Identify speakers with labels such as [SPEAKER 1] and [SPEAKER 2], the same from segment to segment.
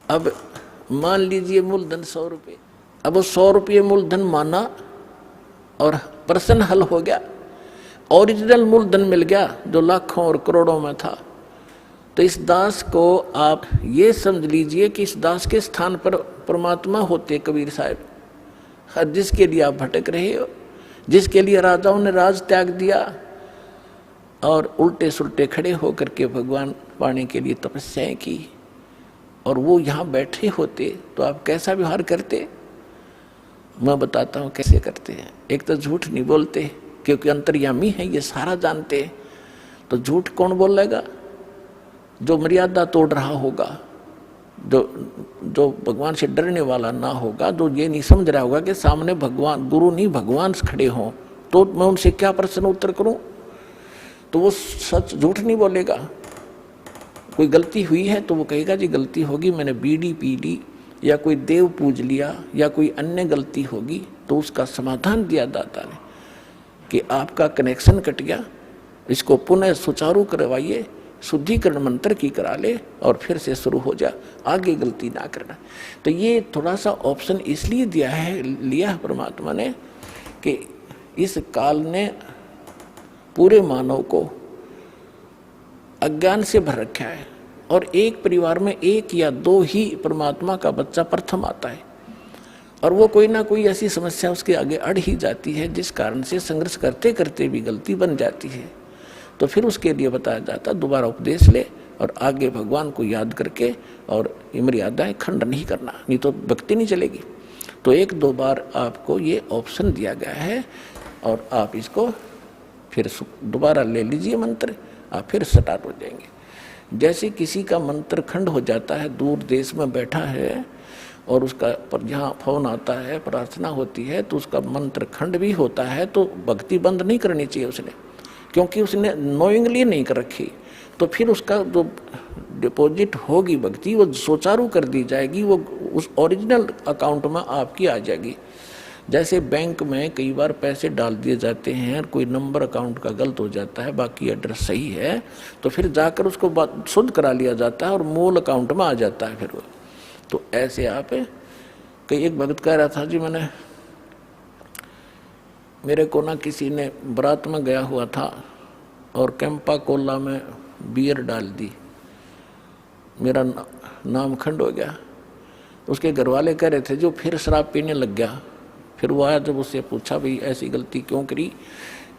[SPEAKER 1] अब मान लीजिए मूलधन 100 रुपये, अब वो 100 रुपये मूलधन माना और प्रश्न हल हो गया, ओरिजिनल मूलधन मिल गया जो लाखों और करोड़ों में था। तो इस दास को आप ये समझ लीजिए कि इस दास के स्थान पर परमात्मा होते कबीर साहब, जिसके लिए आप भटक रहे हो, जिसके लिए राजाओं ने राज त्याग दिया और उल्टे सुल्टे खड़े होकर के भगवान पाने के लिए तपस्याएं की, और वो यहाँ बैठे होते तो आप कैसा व्यवहार करते? मैं बताता हूँ कैसे करते हैं। एक तो झूठ नहीं बोलते क्योंकि अंतर्यामी है, ये सारा जानते हैं। तो झूठ कौन बोलेगा? जो मर्यादा तोड़ रहा होगा, जो भगवान से डरने वाला ना होगा, जो ये नहीं समझ रहा होगा कि सामने भगवान, गुरु नहीं भगवान खड़े हों, तो मैं उनसे क्या प्रश्न उत्तर करूं? तो वो सच झूठ नहीं बोलेगा। कोई गलती हुई है तो वो कहेगा जी गलती होगी, मैंने बीड़ी पी ली या कोई देव पूज लिया या कोई अन्य गलती होगी, तो उसका समाधान दिया दाता ने कि आपका कनेक्शन कट गया, इसको पुनः सुचारू करवाइए, शुद्धिकरण मंत्र की करा ले और फिर से शुरू हो जा, आगे गलती ना करना। तो ये थोड़ा सा ऑप्शन इसलिए दिया है, लिया है परमात्मा ने कि इस काल ने पूरे मानव को अज्ञान से भर रखा है, और एक परिवार में एक या दो ही परमात्मा का बच्चा प्रथम आता है, और वो कोई ना कोई ऐसी समस्या उसके आगे अड़ ही जाती है जिस कारण से संघर्ष करते करते भी गलती बन जाती है। तो फिर उसके लिए बताया जाता दोबारा उपदेश ले और आगे भगवान को याद करके और मर्यादाएं खंड नहीं करना, नहीं तो भक्ति नहीं चलेगी। तो 1-2 बार आपको ये ऑप्शन दिया गया है और आप इसको फिर दोबारा ले लीजिए मंत्र, आप फिर स्टार्ट हो जाएंगे। जैसे किसी का मंत्र खंड हो जाता है, दूर देश में बैठा है और उसका पर यहाँ फोन आता है, प्रार्थना होती है, तो उसका मंत्र खंड भी होता है, तो भक्ति बंद नहीं करनी चाहिए उसने, क्योंकि उसने नोइंगली नहीं कर रखी। तो फिर उसका जो डिपॉजिट होगी भक्ति वो सुचारू कर दी जाएगी, वो उस ओरिजिनल अकाउंट में आपकी आ जाएगी। जैसे बैंक में कई बार पैसे डाल दिए जाते हैं, कोई नंबर अकाउंट का गलत हो जाता है, बाकी एड्रेस सही है, तो फिर जाकर उसको शुद्ध करा लिया जाता है और मूल अकाउंट में आ जाता है फिर वो। तो ऐसे आप कई, एक भगत कह रहा था जी, मेरे को ना किसी ने बारात में गया हुआ था और कैंपा कोला में बियर डाल दी, मेरा नाम खंड हो गया। उसके घर वाले कह रहे थे जो फिर शराब पीने लग गया। फिर वो आया, जब उससे पूछा भाई ऐसी गलती क्यों करी,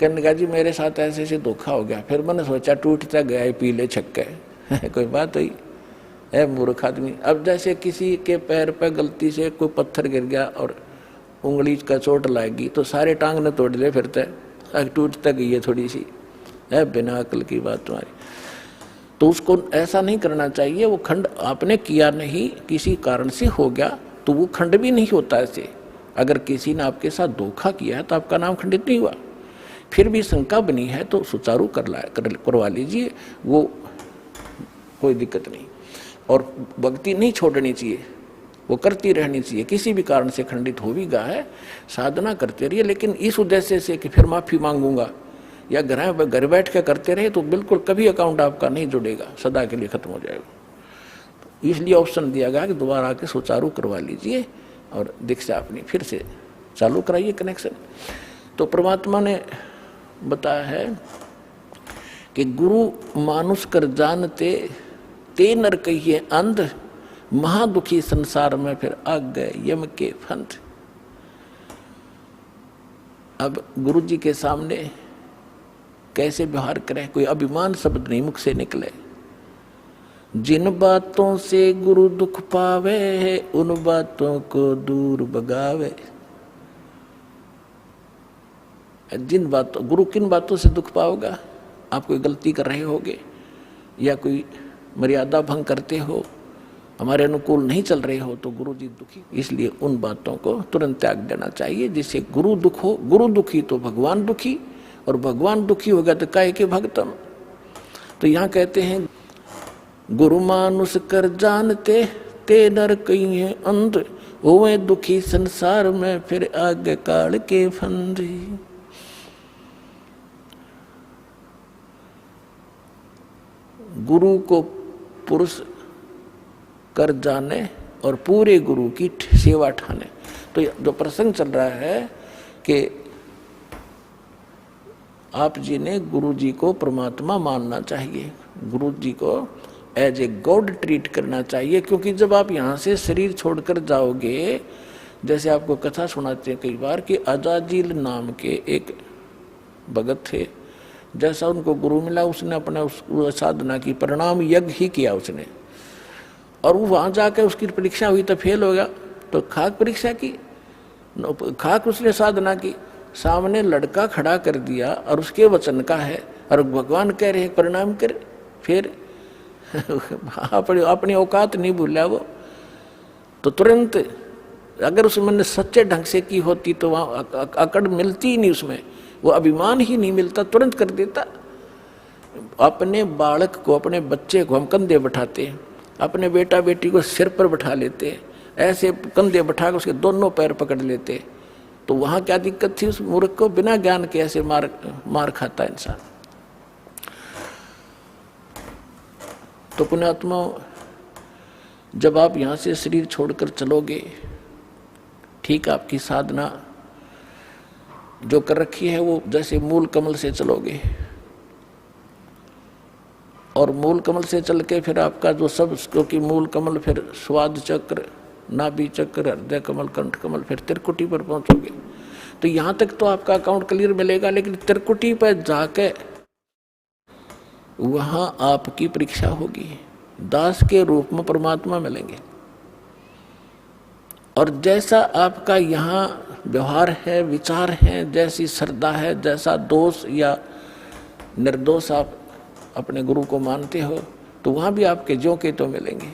[SPEAKER 1] कहने लगा जी मेरे साथ ऐसे ऐसे धोखा हो गया। फिर मैंने सोचा टूटता गया ही पी ले छक्के कोई बात हुई है मूर्ख आदमी। अब जैसे किसी के पैर पे गलती से कोई पत्थर गिर गया और उंगली का चोट लाएगी तो सारे टांग ने तोड़ ले फिरते, टूटता गई है थोड़ी सी, है बिना अकल की बात तुम्हारी। तो उसको ऐसा नहीं करना चाहिए। वो खंड आपने किया नहीं, किसी कारण से हो गया तो वो खंड भी नहीं होता ऐसे। अगर किसी ने आपके साथ धोखा किया है तो आपका नाम खंडित नहीं हुआ। फिर भी शंका बनी है तो सुचारू करवा लीजिए, वो कोई दिक्कत नहीं। और भक्ति नहीं छोड़नी चाहिए, वो करती रहनी चाहिए। किसी भी कारण से खंडित हो भी गया है, साधना करते रहिए, लेकिन इस उद्देश्य से कि फिर माफी मांगूंगा या घर बैठ के करते रहे तो बिल्कुल कभी अकाउंट आपका नहीं जुड़ेगा, सदा के लिए खत्म हो जाएगा। इसलिए ऑप्शन दिया गया कि दोबारा आके सुचारू करवा लीजिए और दीक्षा अपनी फिर से चालू कराइए कनेक्शन। तो परमात्मा ने बताया है कि गुरु मानुष कर जानते ते नर कहिए अंध, महादुखी संसार में फिर आग गए यम के फंद। अब गुरु जी के सामने कैसे व्यवहार करें, कोई अभिमान शब्द नहीं मुख से निकले। जिन बातों से गुरु दुख पावे है उन बातों को दूर भगावे। जिन बातों, गुरु किन बातों से दुख पाओगा? आप कोई गलती कर रहे होगे या कोई मर्यादा भंग करते हो, हमारे अनुकूल नहीं चल रहे हो तो गुरु जी दुखी। इसलिए उन बातों को तुरंत त्याग देना चाहिए जिससे गुरु दुख हो। गुरु दुखी तो भगवान दुखी, और भगवान दुखी होगा तो काहे के भगतम। तो यहाँ कहते हैं गुरु मानुष कर जानते ते नर कहिए अंध, होवे दुखी संसार में फिर आगे काल के फंद। गुरु को पुरुष कर जाने और पूरे गुरु की सेवा ठाने। तो जो प्रसंग चल रहा है कि आप जी ने गुरु जी को परमात्मा मानना चाहिए, गुरु जी को एज ए गॉड ट्रीट करना चाहिए, क्योंकि जब आप यहाँ से शरीर छोड़कर जाओगे, जैसे आपको कथा सुनाते हैं कई बार कि अजाजिल नाम के एक भगत थे, जैसा उनको गुरु मिला उसने अपना साधना की परिणाम यज्ञ ही किया उसने, और वो वहाँ जाकर उसकी परीक्षा हुई तो फेल हो गया, तो खाक परीक्षा की, खाक उसने साधना की, सामने लड़का खड़ा कर दिया और उसके वचन का है, और भगवान कह रहे परिणाम कर, फिर अपनी औकात नहीं भूला वो, तो तुरंत अगर उसमें सच्चे ढंग से की होती तो वहाँ अकड़ मिलती ही नहीं, उसमें वो अभिमान ही नहीं मिलता, तुरंत कर देता। अपने बालक को, अपने बच्चे को हम कंधे बैठाते हैं, अपने बेटा बेटी को सिर पर बैठा लेते हैं, ऐसे कंधे बैठा कर उसके दोनों पैर पकड़ लेते, तो वहाँ क्या दिक्कत थी उस मूर्ख को? बिना ज्ञान के ऐसे मार खाता इंसान। तो पुण्यात्मा, जब आप यहाँ से शरीर छोड़कर चलोगे, ठीक आपकी साधना जो कर रखी है वो जैसे मूल कमल से चलोगे, और मूल कमल से चल के फिर आपका जो सब, क्योंकि मूल कमल फिर स्वाद चक्र, नाभि चक्र, हृदय कमल, कंठ कमल, फिर त्रिकुटी पर पहुंचोगे। तो यहाँ तक तो आपका अकाउंट क्लियर मिलेगा, लेकिन त्रिकुटी पर जाके वहां आपकी परीक्षा होगी, दास के रूप में परमात्मा मिलेंगे, और जैसा आपका यहाँ व्यवहार है, विचार है, जैसी श्रद्धा है, जैसा दोष या निर्दोष आप अपने गुरु को मानते हो, तो वहाँ भी आपके जो के तो मिलेंगे।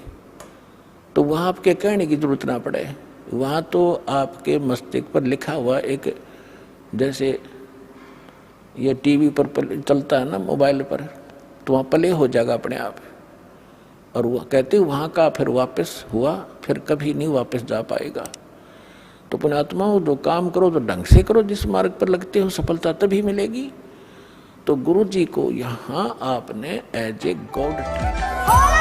[SPEAKER 1] तो वहाँ आपके कहने की जरूरत ना पड़े, वहाँ तो आपके मस्तिष्क पर लिखा हुआ एक, जैसे ये टीवी पर चलता है ना, मोबाइल पर, तो वहाँ प्ले हो जाएगा अपने आप, और वह कहते वहाँ का फिर वापस हुआ, फिर कभी नहीं वापस जा पाएगा। तो पुण्यात्माओं, जो काम करो तो ढंग से करो, जिस मार्ग पर लगते हो सफलता तभी मिलेगी। तो गुरु जी को यहाँ आपने एज ए गॉड ट्रीट